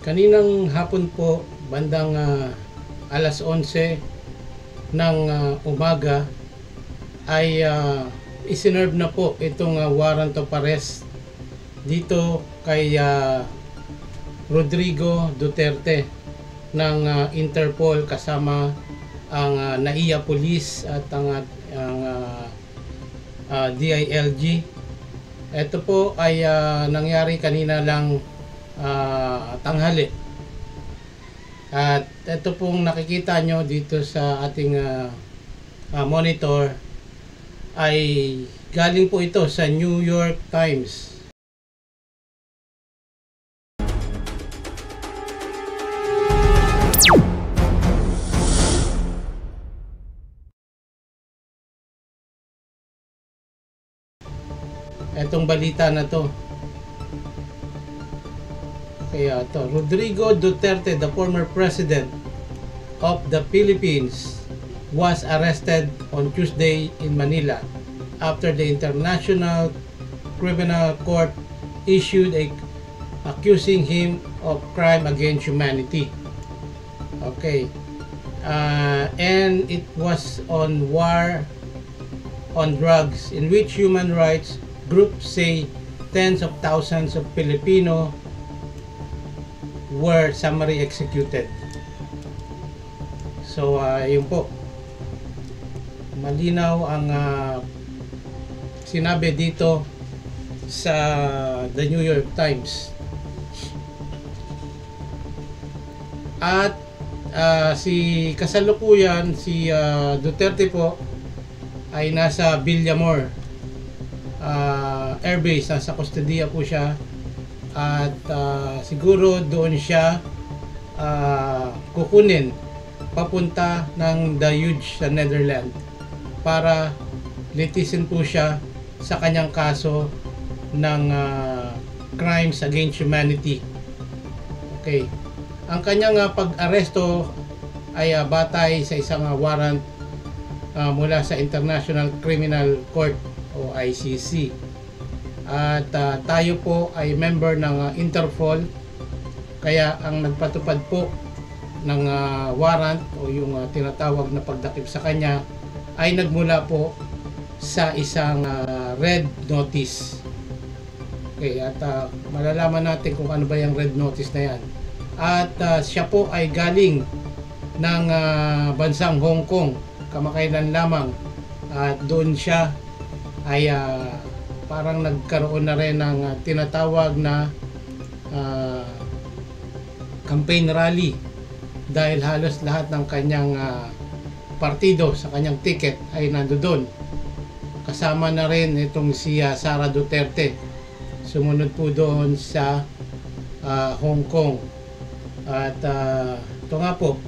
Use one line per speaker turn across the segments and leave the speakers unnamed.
Kaninang hapon po, bandang alas 11 ng umaga ay isinerve na po itong warrant of arrest dito kay Rodrigo Duterte ng Interpol kasama ang NAIA Police at ang DILG. Ito po ay nangyari kanina lang tanghali. At ito pong nakikita nyo dito sa ating monitor ay galing po ito sa New York Times. Etong balita na to. Kaya to, Rodrigo Duterte, the former president of the Philippines, was arrested on Tuesday in Manila after the International Criminal Court issued accusing him of crime against humanity. Okay. And it was on war on drugs, in which human rights groups say tens of thousands of Filipino were summary executed. So yun po, malinaw ang sinabi dito sa The New York Times. At si kasalukuyan si Duterte po ay nasa Villamor Air Base, nasa kustodiya po siya. At siguro doon siya kukunin papunta ng The Huge sa Netherlands para litisin po siya sa kanyang kaso ng crimes against humanity. Okay. Ang kanyang pag-aresto ay batay sa isang warrant mula sa International Criminal Court o ICC. At tayo po ay member ng Interpol, kaya ang nagpatupad po ng warrant o yung tinatawag na pagdakip sa kanya ay nagmula po sa isang red notice. Okay, at malalaman natin kung ano ba yung red notice na yan. At siya po ay galing ng bansang Hong Kong kamakailan lamang, at doon siya ay parang nagkaroon na rin ng tinatawag na campaign rally, dahil halos lahat ng kanyang partido sa kanyang ticket ay nandoon. Kasama na rin itong si Sara Duterte, sumunod po doon sa Hong Kong. At ito nga po,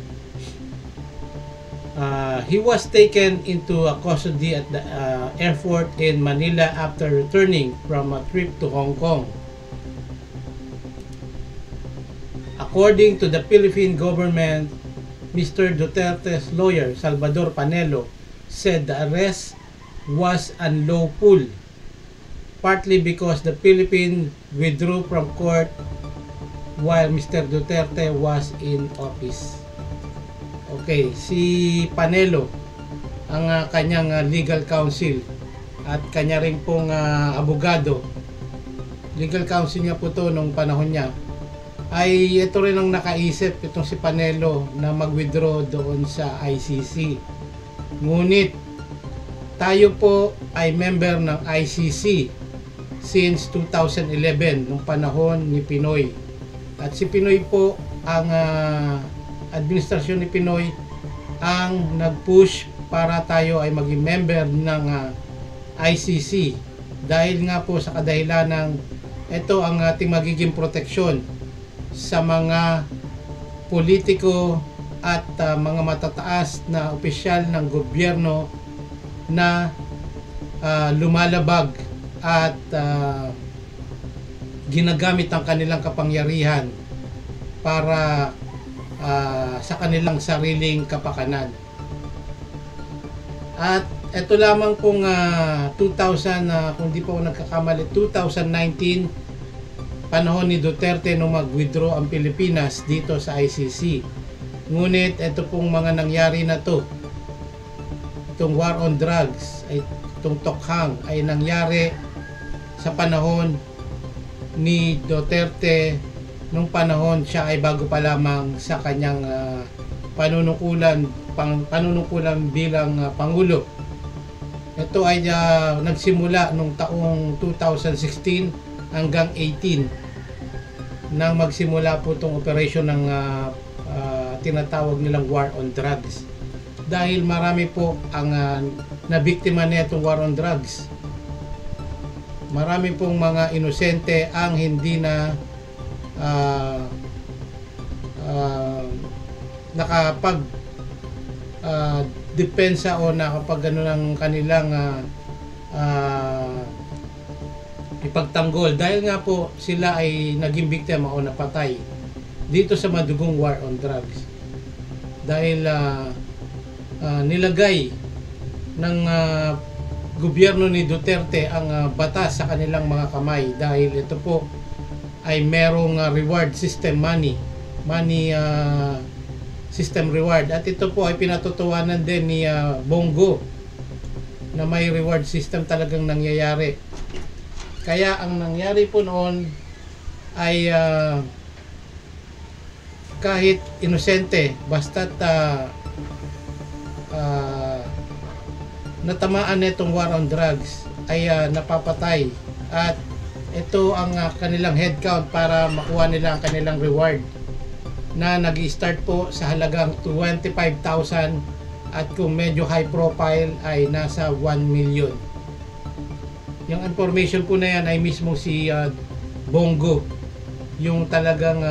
he was taken into custody at the airport in Manila after returning from a trip to Hong Kong. According to the Philippine government, Mr. Duterte's lawyer, Salvador Panelo, said the arrest was unlawful, partly because the Philippines withdrew from court while Mr. Duterte was in office. Okay, si Panelo ang kanyang legal counsel at kanya rin pong abogado. Legal counsel niya po to nung panahon niya. Ay ito rin ang nakaisip, itong si Panelo, na mag-withdraw doon sa ICC. Ngunit tayo po ay member ng ICC since 2011 nung panahon ni Pinoy. At si Pinoy po ang administrasyon ni Pinoy ang nag-push para tayo ay maging member ng ICC, dahil nga po sa kadahilan ng ito ang ating magiging proteksyon sa mga politiko at mga matataas na opisyal ng gobyerno na lumalabag at ginagamit ang kanilang kapangyarihan para sa kanilang sariling kapakanan. At ito lamang pong 2000, kung di pa ako nagkakamali, 2019 panahon ni Duterte nung mag-withdraw ang Pilipinas dito sa ICC. Ngunit ito pong mga nangyari na to, itong war on drugs, ay itong tokhang ay nangyari sa panahon ni Duterte nung panahon siya ay bago pa lamang sa kanyang panunungkulan bilang Pangulo. Ito ay nagsimula nung taong 2016 hanggang 18 nang magsimula po itong operasyon ng tinatawag nilang war on drugs. Dahil marami po ang nabiktima nitong war on drugs. Marami pong mga inosente ang hindi na nakapag depensa o nakapag ng kanilang ipagtanggol dahil nga po sila ay naging biktima o napatay dito sa madugong war on drugs dahil nilagay ng gobyerno ni Duterte ang batas sa kanilang mga kamay dahil ito po ay merong reward system, money system reward, at ito po ay pinatutuwanan din ni Bongo na may reward system talagang nangyayari. Kaya ang nangyari po noon ay kahit inosente basta't natamaan nitong war on drugs ay napapatay, at ito ang kanilang head count para makuha nila ang kanilang reward na nag-start po sa halagang 25,000 at kung medyo high profile ay nasa 1 million. Yung information po na yan ay mismo si Bongo, yung talagang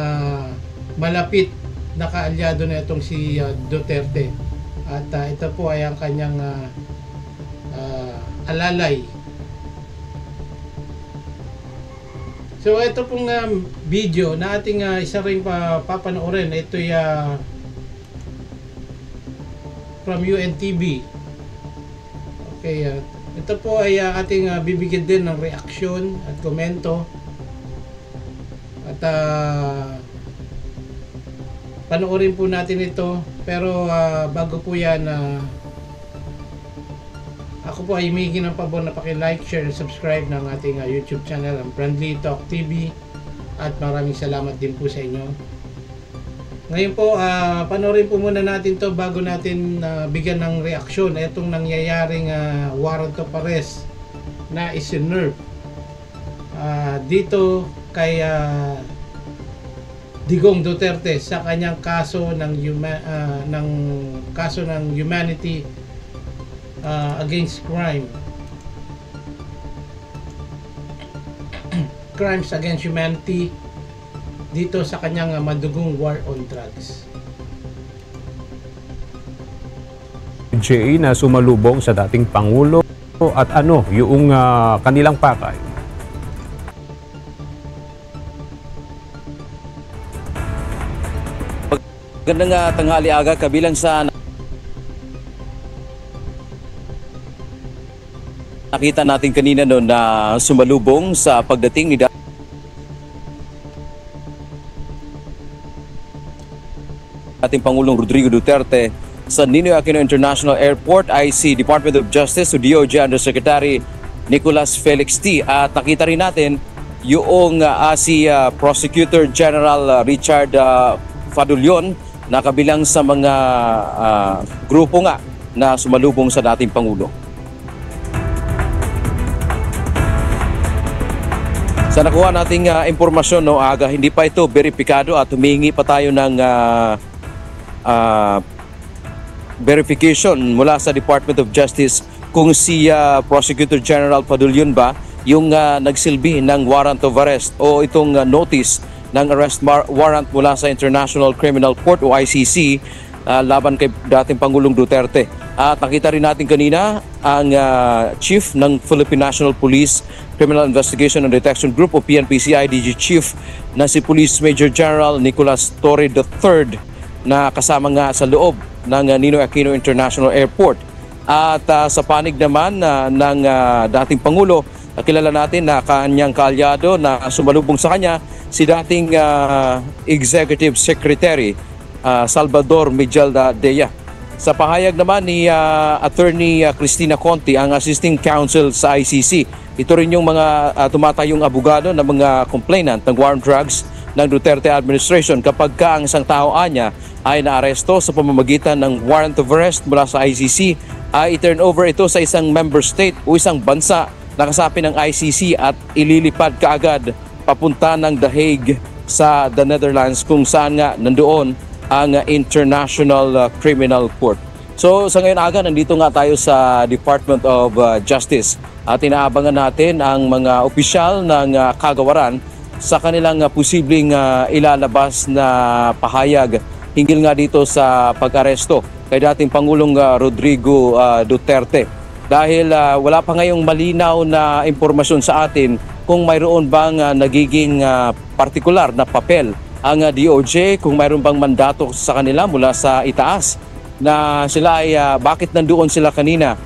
malapit na kaalyado na itong si Duterte, at ito po ay ang kanyang alalay. So ito pong video na ating isa rin papanoorin, ito ay from UNTV. Okay, ito po ay ating bibigyan din ng reaksyon at komento, at panoorin po natin ito. Pero bago po yan, ako po ay humihingi ng pabor na paki-like, share, and subscribe ng ating YouTube channel, ang Friendly Talk TV, at maraming salamat din po sa inyo. Ngayon po, panoorin po muna natin to bago natin bigyan ng reaksyon itong nangyayaring warrant of arrest na isinerve dito kay Digong Duterte sa kanyang kaso ng humanity against crime. Crimes against humanity dito sa kanyang madugong war on drugs.
JA na sumalubong sa dating Pangulo, at ano yung kanilang pakay?
Magandang tanghali aga, kabilang sa nakita natin kanina noon na sumalubong sa pagdating ni ating Pangulong Rodrigo Duterte sa Ninoy Aquino International Airport ay si Department of Justice o DOJ Undersecretary Nicolas Felix T. At nakita rin natin yung si Prosecutor General Richard Fadulion na kabilang sa mga grupo nga na sumalubong sa dating Pangulo. Sa nakuha nating impormasyon, no, aga, hindi pa ito beripikado at humingi pa tayo ng verification mula sa Department of Justice kung si Prosecutor General Fadulion ba yung nagsilbi ng warrant of arrest o itong notice ng arrest warrant mula sa International Criminal Court o ICC laban kay dating Pangulong Duterte. At nakita rin natin kanina ang Chief ng Philippine National Police Criminal Investigation and Detection Group o PNP-CI DG Chief na si Police Major General Nicolas Torre III na kasama nga sa loob ng Ninoy Aquino International Airport. At sa panig naman ng dating Pangulo, Kilala natin na kanyang kaalyado na sumalubong sa kanya si dating Executive Secretary Salvador Miguelda Dea. Sa pahayag naman ni Attorney Cristina Conti, ang Assisting Counsel sa ICC, ito rin yung mga tumatayong abogado ng mga complainant ng war on drugs ng Duterte administration kapag ka ang isang tao anya ay naaresto sa pamamagitan ng warrant of arrest mula sa ICC, ay i-turn over ito sa isang member state o isang bansa na kasapi ng ICC at ililipad kaagad papunta ng The Hague sa the Netherlands kung saan nga nandoon ang International Criminal Court. So sa ngayon aga, nandito nga tayo sa Department of Justice at inaabangan natin ang mga opisyal ng kagawaran sa kanilang posibleng ilalabas na pahayag hinggil nga dito sa pag-aresto kay dating Pangulong Rodrigo Duterte. Dahil wala pa ngayong malinaw na impormasyon sa atin kung mayroon bang nagiging partikular na papel ang DOJ, kung mayroon bang mandato sa kanila mula sa itaas na sila ay bakit nandoon sila kanina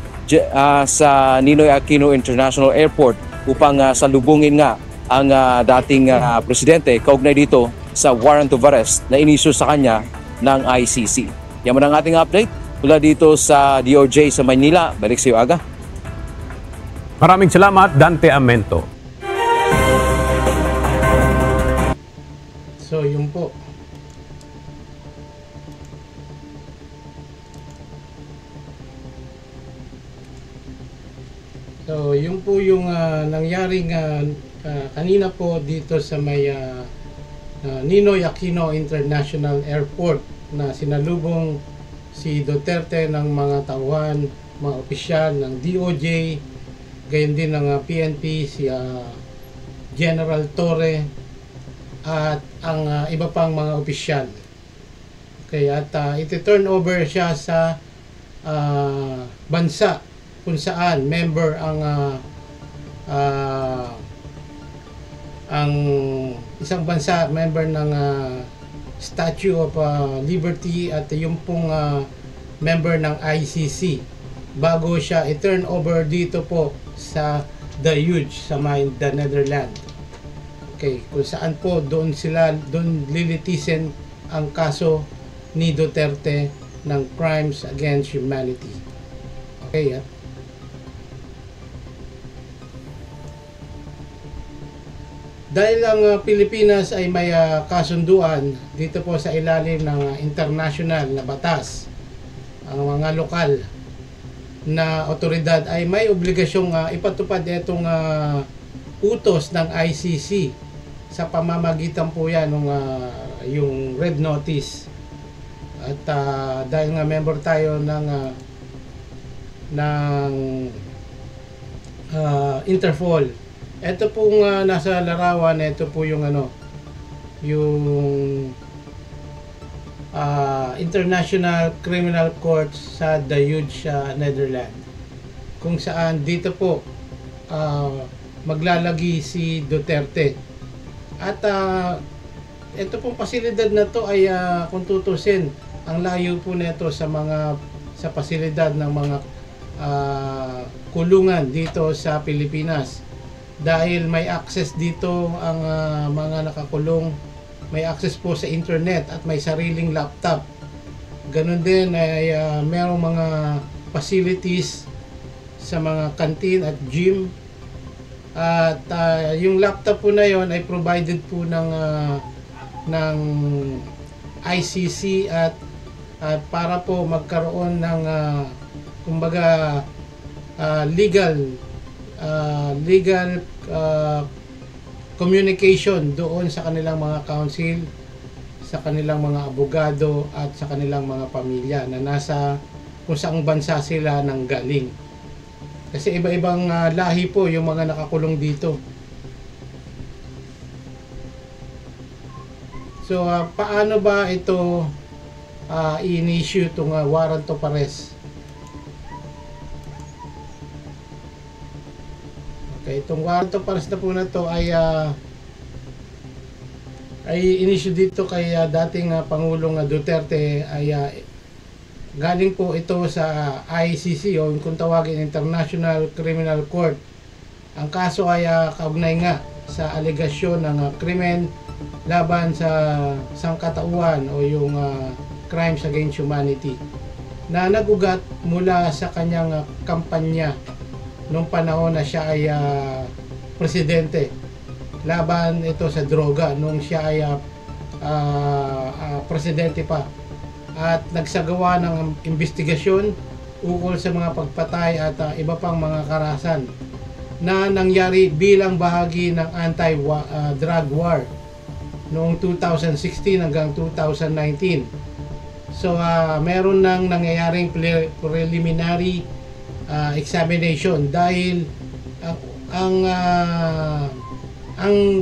sa Ninoy Aquino International Airport upang salubungin nga ang dating presidente kaugnay dito sa warrant of arrest na inisyu sa kanya ng ICC. Yan man ang ating update mula dito sa DOJ sa Maynila. Balik sa iyo, Aga.
Maraming salamat, Dante Amento.
So, yun po. So, yun po yung nangyaring kanina po dito sa may Ninoy Aquino International Airport na sinalubong si Duterte ng mga tauhan, mga opisyal ng DOJ, gayon din ng PNP, si General Torre at ang iba pang mga opisyal. Okay, at iti-turn over siya sa bansa kung saan member ang isang bansa, member ng Statue of Liberty at yung pong member ng ICC bago siya i-turn over dito po sa The Hague sa the Netherlands. Okay, kung saan po doon lilitisin ang kaso ni Duterte ng crimes against humanity. Okay, dahil ang Pilipinas ay may kasunduan dito po sa ilalim ng international na batas, ang mga lokal na otoridad ay may obligasyong ipatupad itong utos ng ICC sa pamamagitan po yan ng yung red notice. At dahil nga member tayo ng Interpol, ito pong nasa larawan, ito po yung yung International Criminal Court sa The Hague, Netherlands, kung saan dito po maglalagi si Duterte. At ito pong pasilidad na to ay kung tutusin, ang layo po nito sa pasilidad ng mga kulungan dito sa Pilipinas. Dahil may access dito ang mga nakakulong, may access po sa internet at may sariling laptop. Ganon din ay merong mga facilities sa mga canteen at gym. At yung laptop po na yon ay provided po ng ICC at para po magkaroon ng kumbaga legal communication doon sa kanilang mga counsel, sa kanilang mga abogado at sa kanilang mga pamilya na nasa kung saang bansa sila nang galing. Kasi iba-ibang lahi po yung mga nakakulong dito. So paano ba ito i-issue itong warrant of arrest? Okay, itong warrant of arrest na po na to ay in-issue dito kay dating Pangulong Duterte ay galing po ito sa ICC o kung tawagin International Criminal Court Ang kaso ay kaugnay nga sa alegasyon ng krimen laban sa sangkatauhan o yung crimes against humanity na nagugat mula sa kanyang kampanya nung panahon na siya ay presidente laban ito sa droga nung siya ay presidente pa, at nagsagawa ng investigasyon ukol sa mga pagpatay at iba pang mga karahasan na nangyari bilang bahagi ng anti-drug war noong 2016 hanggang 2019. So meron nang nangyayaring preliminary examination dahil ang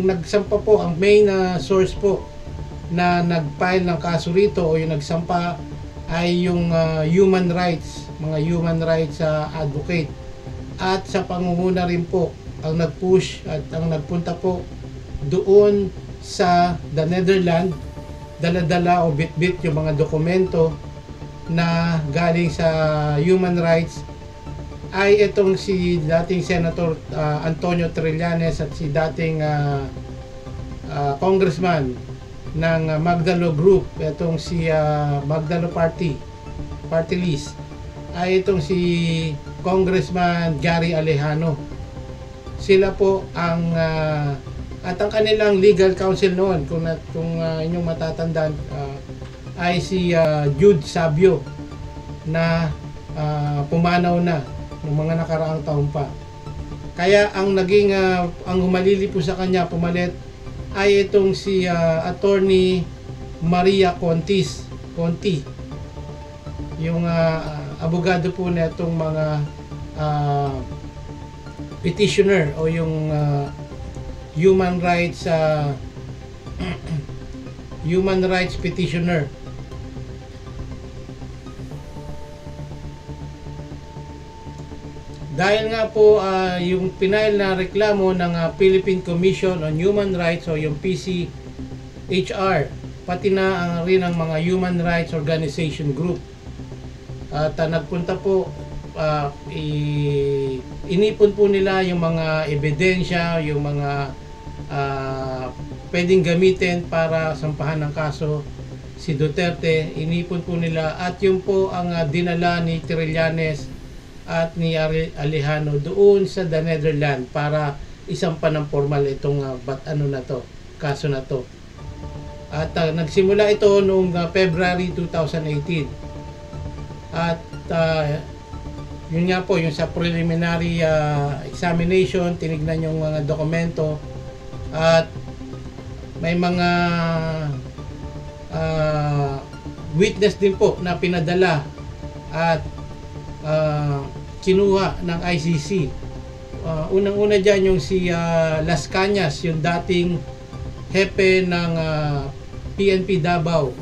nagsampa po, ang main source po na nag-file ng kaso rito o yung nagsampa ay yung mga human rights advocate, at sa pangunguna rin po ang nag-push at ang nagpunta po doon sa the Netherlands, dala-dala o bit-bit yung mga dokumento na galing sa human rights, ay itong si dating Senator Antonio Trillanes at si dating congressman ng Magdalo Group, itong si Magdalo Party List, ay itong si Congressman Gary Alejano. Sila po ang at ang kanilang legal counsel noon, kung inyong matatandaan, ay si Jude Sabio na pumanaw na ng mga nakaraang taon pa. Kaya ang naging ang humalili po sa kanya, pumalit, ay itong si Attorney Maria Conti, yung abogado po na itong mga petitioner o yung human rights petitioner. Dahil nga po yung pinail na reklamo ng Philippine Commission on Human Rights o yung PCHR, pati na rin ang mga human rights organization group, at nagpunta po, inipon po nila yung mga ebidensya, yung mga pwedeng gamitin para sampahan ng kaso si Duterte. Inipon po nila, at yun po ang dinala ni Trillanes at ni Alejano doon sa the Netherlands para isampa ng formal itong kaso na to. At nagsimula ito noong February 2018. At yun nga po, yung sa preliminary examination, tinignan yung mga dokumento, at may mga witness din po na pinadala at kinuha ng ICC. Unang-una dyan yung si Las Cañas, yung dating hepe ng PNP Davao,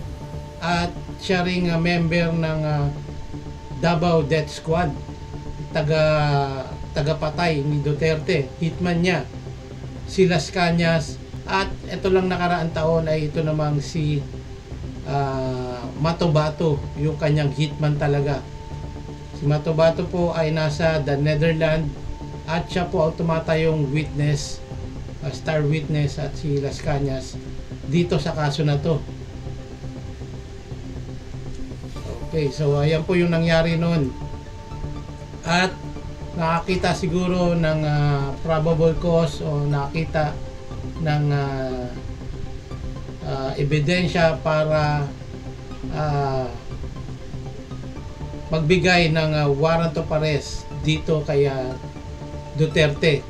at siya ring member ng Davao Death Squad, tagapatay ni Duterte, hitman niya si Las Cañas. At ito lang nakaraang taon ay ito namang si Matobato, yung kanyang hitman talaga. Si Matobato po ay nasa the Netherlands, at siya po ang tumatayong witness, star witness, at si Las Cañas dito sa kaso na to. Okay, so ayan po yung nangyari noon. At nakakita siguro ng probable cause o nakita ng ebidensya para magbigay ng warrant of arrest dito kay Duterte.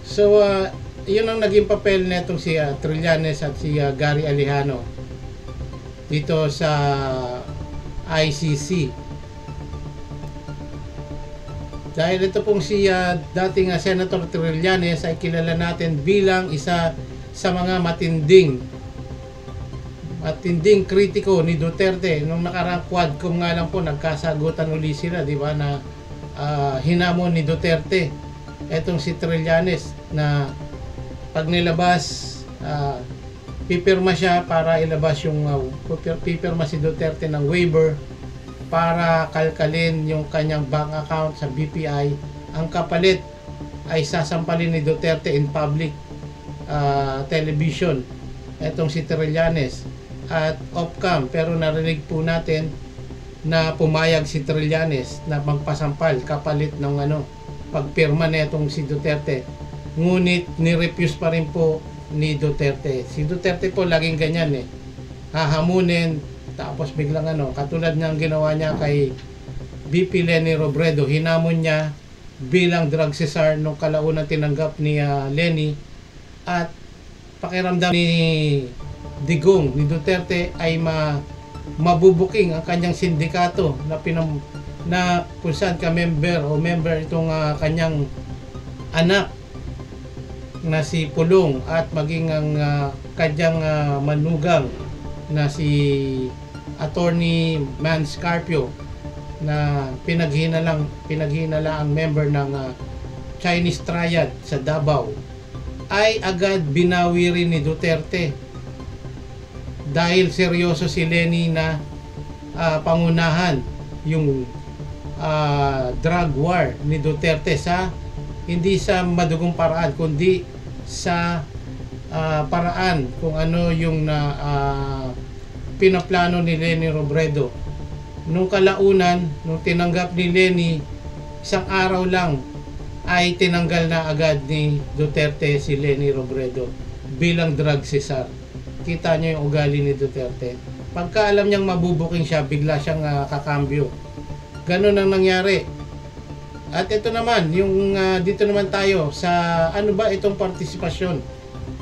So yun ang naging papel netong si Trillanes at si Gary Alejano dito sa ICC. Dahil ito pong si dating Senator Trillanes ay kilala natin bilang isa sa mga matinding kritiko ni Duterte. Nung nakaraang Quadcom nga lang po, nagkasagutan uli sila, di ba, na hinamon ni Duterte etong si Trillanes na pag nilabas, pipirma siya para ilabas yung pipirma si Duterte ng waiver para kalkalin yung kanyang bank account sa BPI. Ang kapalit ay sasampalin ni Duterte in public television etong si Trillanes at off-cam, pero narinig po natin na pumayag si Trillanes na magpasampal kapalit ng pagpirma netong si Duterte. Ngunit ni-refuse pa rin po ni Duterte. Si Duterte po laging ganyan hahamunin, tapos biglang katulad ng ginawa niya kay VP Leni Robredo, hinamon niya bilang drug cesar nung kalaunan tinanggap ni Leni, at pakiramdam ni Digong, ni Duterte ay mabubuking ang kanyang sindikato na kung saan member itong kanyang anak na si Pulong at maging ang kanyang manugang na si Attorney Man Scarpio na pinaghinala ang member ng Chinese Triad sa Davao, ay agad binawi rin ni Duterte dahil seryoso si Leni na pangunahan yung drug war ni Duterte hindi sa madugong paraan, kundi sa paraan kung ano yung pinaplano ni Leni Robredo. Nung kalaunan, nung tinanggap ni Leni, isang araw lang ay tinanggal na agad ni Duterte si Leni Robredo bilang drug cesar. Kita niyo yung ugali ni Duterte. Pagka alam niyang mabubuking siya, bigla siyang kakambyo. Ganun ang nangyari. At ito naman, yung dito naman tayo sa itong partisipasyon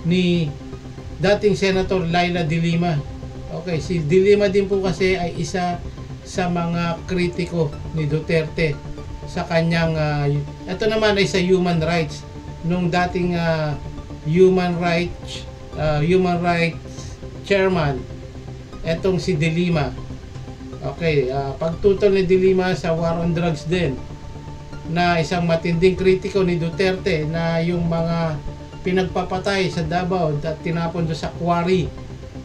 ni dating Senator Laila De Lima. Okay, si De Lima din po kasi ay isa sa mga kritiko ni Duterte sa kanyang ito naman ay sa human rights nung dating human rights chairman etong si De Lima. Okay, pagtutol ni De Lima sa war on drugs din, na isang matinding kritiko ni Duterte na yung mga pinagpapatay sa Davao at tinapon doon sa quarry,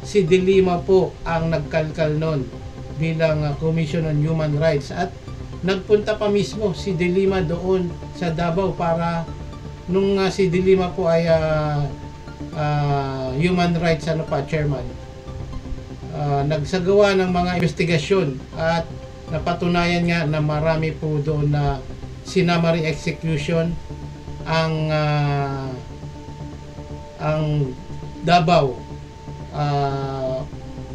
si De Lima po ang nagkalkal nun bilang Commission on Human Rights, at nagpunta pa mismo si De Lima doon sa Davao para nung si De Lima po ay human rights chairman, nagsagawa ng mga investigasyon at napatunayan nga na marami po doon na sinamari execution ang Davao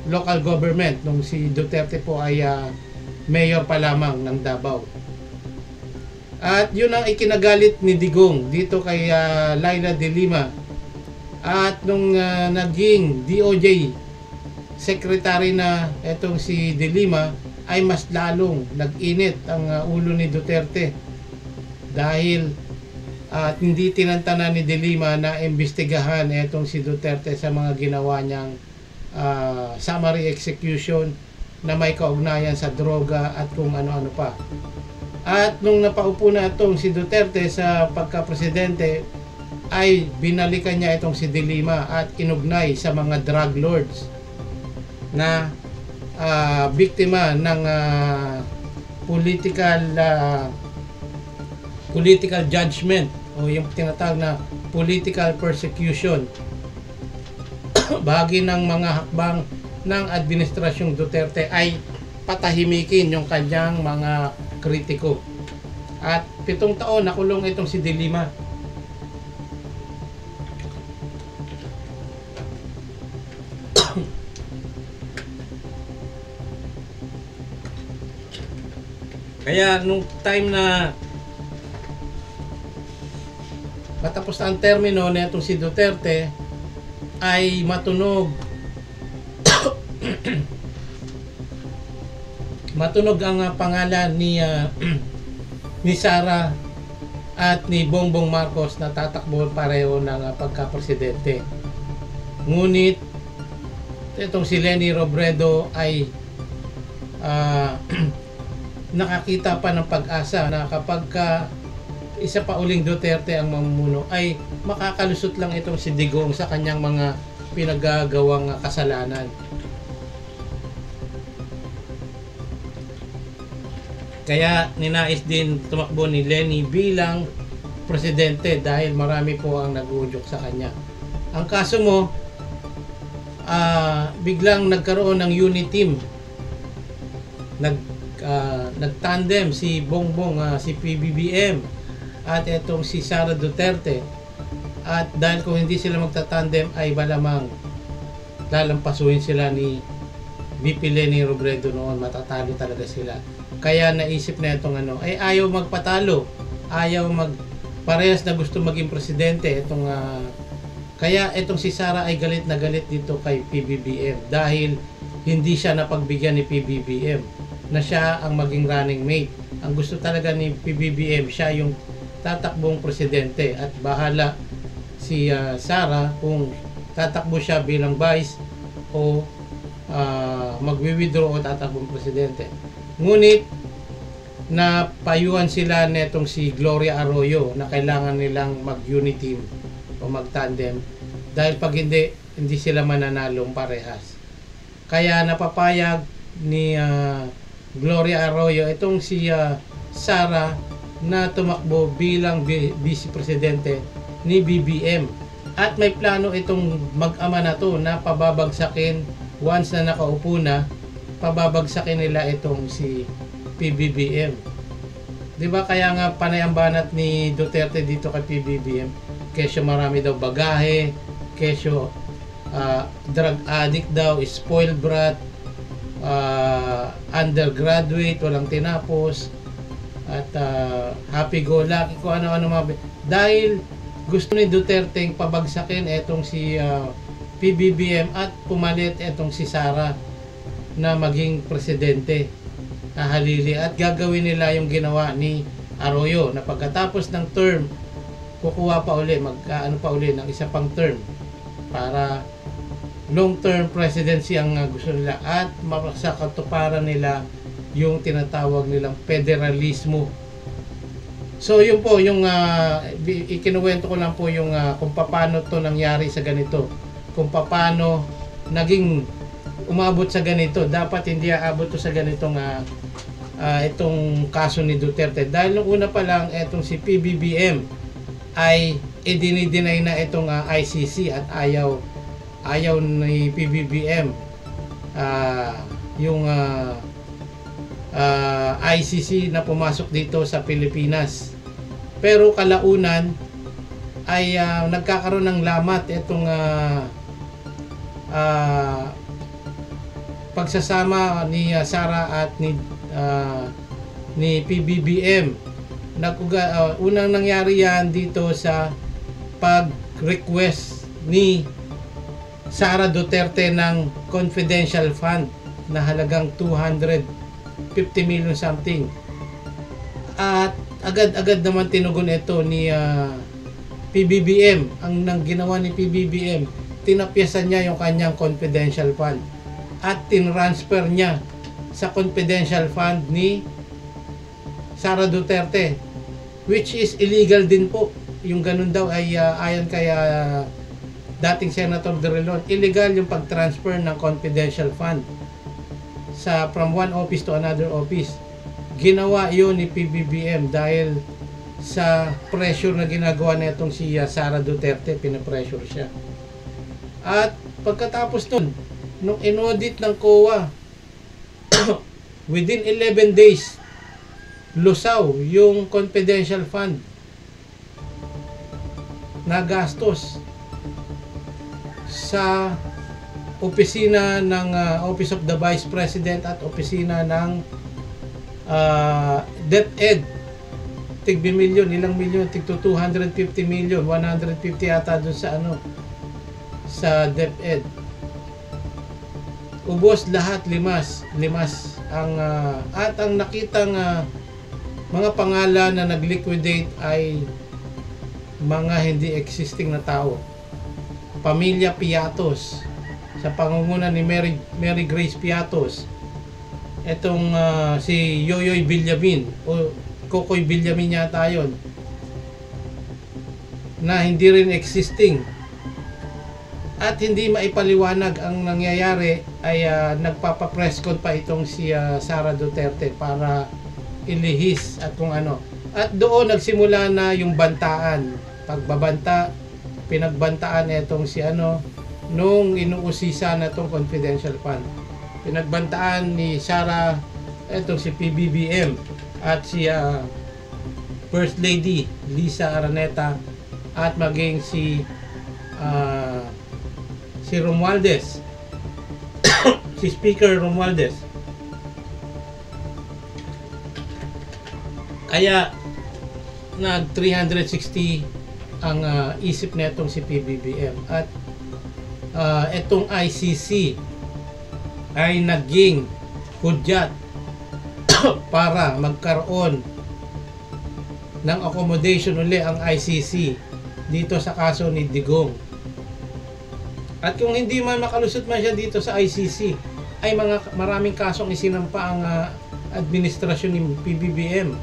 local government nung si Duterte po ay mayor pa lamang ng Davao. At yun ang ikinagalit ni Digong dito kay Laila De Lima. At nung naging DOJ secretary na etong si De Lima, ay mas lalong nag-init ang ulo ni Duterte dahil at hindi tinantanan ni De Lima na imbestigahan etong si Duterte sa mga ginawa niyang summary execution na may kaugnayan sa droga at kung ano-ano pa. At nung napaupo na itong si Duterte sa pagka-presidente, ay binalikan niya itong si De Lima at inugnay sa mga drug lords na biktima ng political judgment o yung tinatawag na political persecution. Bahagi ng mga hakbang ng administrasyong Duterte ay patahimikin yung kanyang mga kritiko. At 7 taon nakulong itong si De Lima. Kaya nung time na matapos na ang termino na itong si Duterte, ay matunog ang pangalan ni Sara at ni Bongbong Marcos na tatakbo pareho ng pagka-presidente. Ngunit itong si Leni Robredo ay nakakita pa ng pag-asa na kapag isa pa uling Duterte ang mamumuno, ay makakalusot lang itong si Digong sa kanyang mga pinagagawang kasalanan. Kaya ninais din tumakbo ni Leni bilang presidente dahil marami po ang nag-uudyok sa kanya. Ang kaso mo, biglang nagkaroon ng unit team. Nagtandem si Bongbong, si PBBM at itong si Sara Duterte. At dahil kung hindi sila magtatandem ay malamang lalampasuhin sila ni VP Leni Robredo noon, matatalo talaga sila. Kaya naisip na itong ay ayaw magpatalo, ayaw parehas na gusto maging presidente. Kaya itong si Sara ay galit na galit dito kay PBBM dahil hindi siya napagbigyan ni PBBM na siya ang maging running mate. Ang gusto talaga ni PBBM, siya yung tatakbong presidente at bahala si Sara kung tatakbo siya bilang vice o magwi-withdraw o tatakbong presidente. Ngunit napayuhan sila netong si Gloria Arroyo na kailangan nilang mag-unit team o mag-tandem dahil pag hindi sila mananalong parehas. Kaya napapayag ni Gloria Arroyo itong si Sara na tumakbo bilang vice presidente ni BBM. At may plano itong mag-ama na to na pababagsakin once na nakaupo na, pababagsakin nila itong si PBBM. 'Di ba kaya nga panay ang banat ni Duterte dito kay PBBM? Kesyo marami daw bagahe, kesyo drug addict daw, spoiled brat, undergraduate, walang tinapos, at happy-go-lucky, kung ano-ano mga... Dahil gusto ni Duterte pabagsakin etong si PBBM at pumalit etong si Sara na maging presidente. Halili at gagawin nila yung ginawa ni Arroyo na pagkatapos ng term kukuha pa uli, magkaano pa uli ng isa pang term para long-term presidency ang gusto nila at sa katuparan nila yung tinatawag nilang federalismo. So yun po yung ikinuwento ko lang po yung kung paano to nangyari sa ganito, kung paano naging umabot sa ganito. Dapat hindi aabot to sa ganitong itong kaso ni Duterte dahil nung una pa lang itong si PBBM ay idinideny na itong ICC at ayaw ni PBBM yung ICC na pumasok dito sa Pilipinas. Pero kalaunan ay nagkakaroon ng lamat itong pagsasama ni Sara at ni PBBM. Unang nangyari yan dito sa pag-request ni Sara Duterte ng confidential fund na halagang 250 million something. At agad-agad naman tinugon ito ni PBBM. Ang nang ginawa ni PBBM, tinapyasan niya yung kanyang confidential fund at tinransfer niya sa confidential fund ni Sara Duterte, which is illegal din po. Yung ganun daw ay ayon kay dating Senator De Relon, illegal yung pag-transfer ng confidential fund from one office to another office. Ginawa yun ni PBBM dahil sa pressure na ginagawa na itong si Sara Duterte, pinapressure siya. At pagkatapos nun, nung inaudit ng COA, within 11 days, lusaw yung confidential fund na gastos sa opisina ng Office of the Vice President at opisina ng DepEd. Tig milyon, ilang milyon, tig 250 million, 150 yata dun sa sa DepEd. Ubos lahat, limas ang at ang nakitang mga pangalan na nag-liquidate ay mga hindi existing na tao. Pamilya Piatos sa pangunguna ni Mary Grace Piatos. Etong si Yoyoy Villamin o Kokoy Villamin yata yun, na hindi rin existing. At hindi maipaliwanag ang nangyayari ay nagpapa-press con pa itong si Sara Duterte para ilihis at kung ano. At doon nagsimula na yung bantaan, pagbabanta, pinagbantaan itong si nung inuusisa na itong confidential fund. Pinagbantaan ni Sara itong si PBBM at si First Lady Lisa Araneta at maging si Romualdez si Speaker Romualdez. Kaya nag 360 ang isip netong si PBBM at itong ICC ay naging hudyat para magkaroon ng accommodation uli ang ICC dito sa kaso ni Digong. At kung hindi man makalusot man siya dito sa ICC, ay maraming kasong isinampa ang administrasyon ni PBBM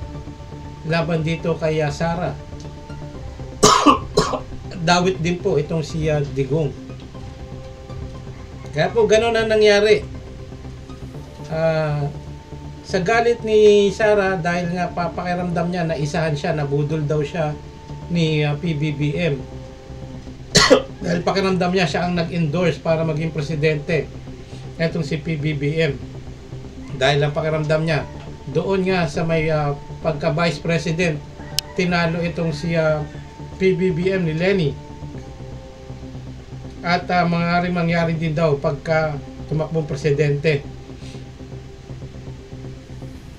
laban dito kay Sara. Dawit din po itong si Digong. Kaya po gano'n ang nangyari. Sa galit ni Sara dahil nga papakiramdam niya na isahan siya, nabudol daw siya ni PBBM. Dahil pakiramdam niya siya ang nag-endorse para maging presidente etong si PBBM. Dahil ang pakiramdam niya doon nga sa may pagka vice president, tinalo itong si PBBM ni Lenny. At mangyari din daw pagka tumakbong presidente.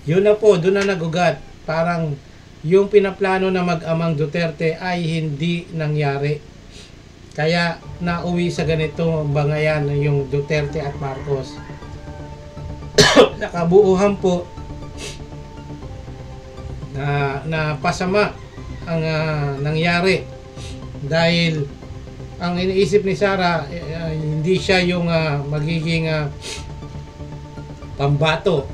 Yun na po, doon na nagugat. Parang yung pinaplano na mag-amang Duterte ay hindi nangyari. Kaya nauwi sa ganito bangayan yung Duterte at Marcos. Nakabuuhan po na pasama ang nangyari dahil ang iniisip ni Sara hindi siya yung magiging pambato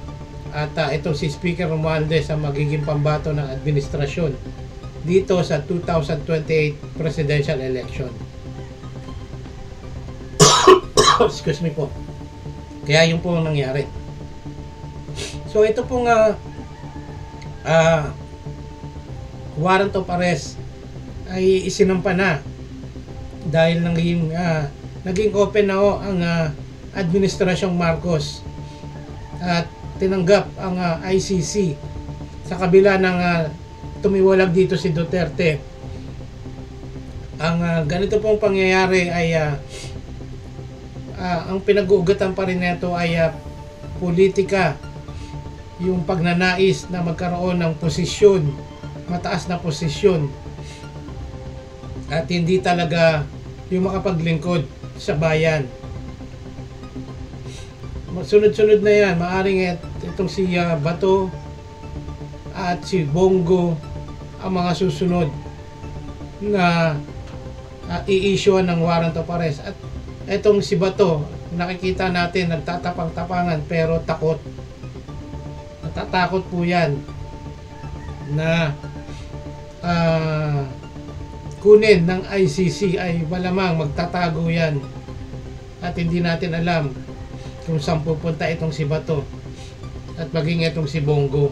at ito si Speaker Romualdez ang magiging pambato ng administrasyon dito sa 2028 presidential election. Excuse me po. Kaya yun po ang nangyari. So ito pong warrant of arrest ay isinampa na dahil naging open na ang administrasyong Marcos at tinanggap ang ICC sa kabila ng tumiwalag dito si Duterte. Ang ganito pong pangyayari ay ang pinag-uugatan pa rin nito ay politika, yung pagnanais na magkaroon ng posisyon, mataas na posisyon, at hindi talaga yung makapaglingkod sa bayan. Sunod-sunod na yan, maaring itong si Bato at si Bongo ang mga susunod na i-issuean ng warrant of arrest. At itong si Bato, nakikita natin nagtatapang-tapangan pero takot. Natatakot po yan na kunin ng ICC, ay malamang magtatago yan at hindi natin alam kung saan pupunta itong si Bato at maging itong si Bongo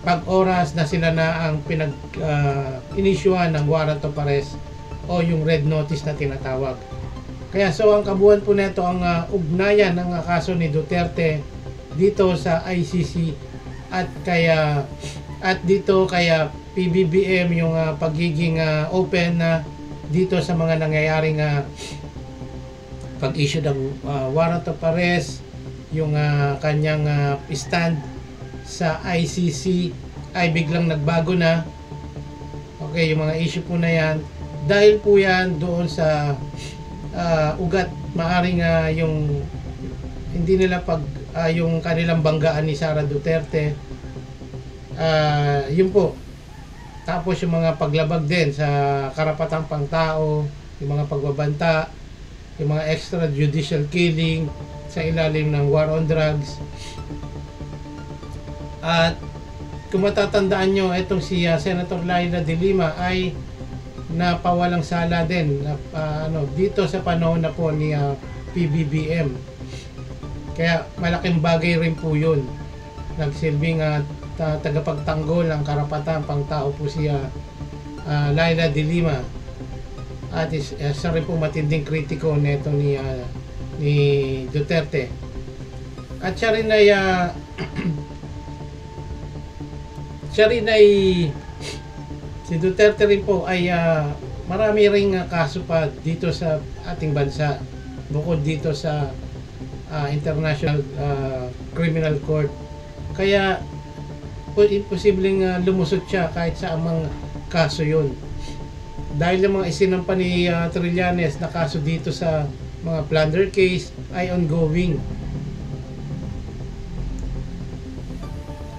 pag oras na sila na ang inisyuhan ng warrant of arrest o yung red notice na tinatawag. Kaya so ang kabuuan po nito ang ugnayan ng kaso ni Duterte dito sa ICC at dito kaya PBBM yung pagiging open na dito sa mga nangyayaring pag-issue ng warrant of arrest, yung kanyang stand sa ICC ay biglang nagbago na. Okay, yung mga issue po na yan dahil po yan doon sa ugat, maaring yung hindi nila yung kanilang banggaan ni Sara Duterte, yun po. Tapos yung mga paglabag din sa karapatang pangtao, yung mga pagbabanta, yung mga extrajudicial killing sa ilalim ng war on drugs. At kung matatandaan nyo, itong si Senator Laila de Lima ay napawalang sala din dito sa panahon na po ni PBBM. Kaya malaking bagay rin po yun. Nagsilbing tagapagtanggol ng karapatan pangtao po si Laila de Lima, at siya rin po matinding kritiko neto ni Duterte. At siya rin ay si Duterte rin po ay marami ring kaso pa dito sa ating bansa, bukod dito sa International Criminal Court. Kaya imposibleng lumusot siya kahit sa amang kaso yun. Dahil yung mga isinampa ni Trillanes na kaso dito sa mga plunder case ay ongoing.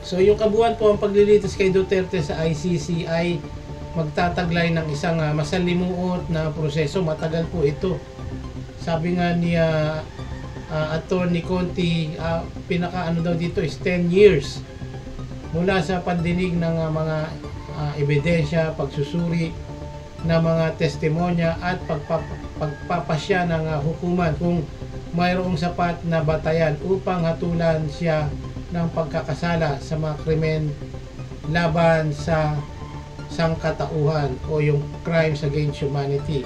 So yung kabuuan po ang paglilitis kay Duterte sa ICC ay magtataglay ng isang masalimuot na proseso. Matagal po ito. Sabi nga ni Attorney Conti, pinaka daw dito is 10 years mula sa pandinig ng mga ebidensya, pagsusuri ng mga testimonya at pagpapasya ng hukuman kung mayroong sapat na batayan upang hatulan siya ng pagkakasala sa mga krimen laban sa sangkatauhan o yung crimes against humanity.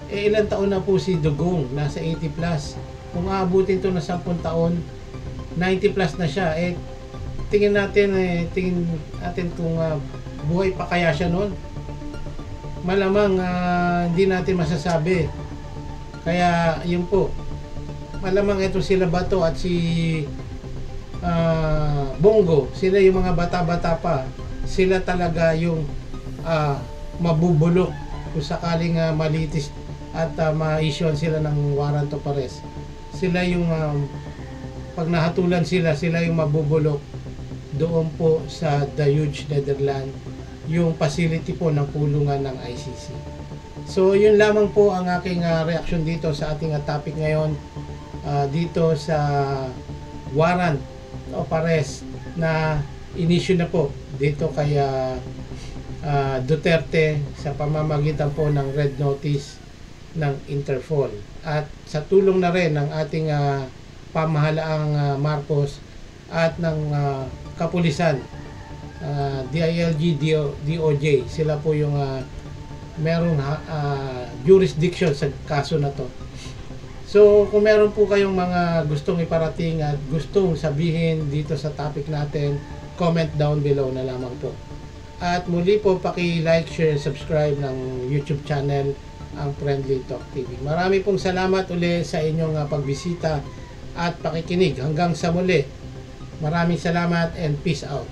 Ilang taon na po si Dugong? Nasa 80 plus. Kung aabutin to na 10 taon, 90 plus na siya. Tingin natin kung buhay pa kaya siya noon. Malamang hindi natin masasabi. Kaya yun po, malamang ito sila Bato at si Bongo, sila yung mga bata-bata pa, sila talaga yung mabubulok kung sakaling malitis at ma-issue sila ng warrant of arrest. Sila yung pag nahatulan sila yung mabubulok doon po sa The Huge Netherlands, yung facility po ng kulungan ng ICC. So yun lamang po ang aking reaction dito sa ating topic ngayon, dito sa warrant of arrest na inisyu na po dito kay Duterte sa pamamagitan po ng red notice ng Interpol at sa tulong na rin ng ating pamahalaang Marcos at ng kapulisan, DILG, DOJ. Sila po yung merong jurisdiction sa kaso na to. So kung meron po kayong mga gustong iparating at gustong sabihin dito sa topic natin, comment down below na lamang po. At muli po, paki-like, share, subscribe ng YouTube channel ang Friendly Talk TV. Marami pong salamat uli sa inyong pagbisita at pakikinig. Hanggang sa muli. Maraming salamat and peace out.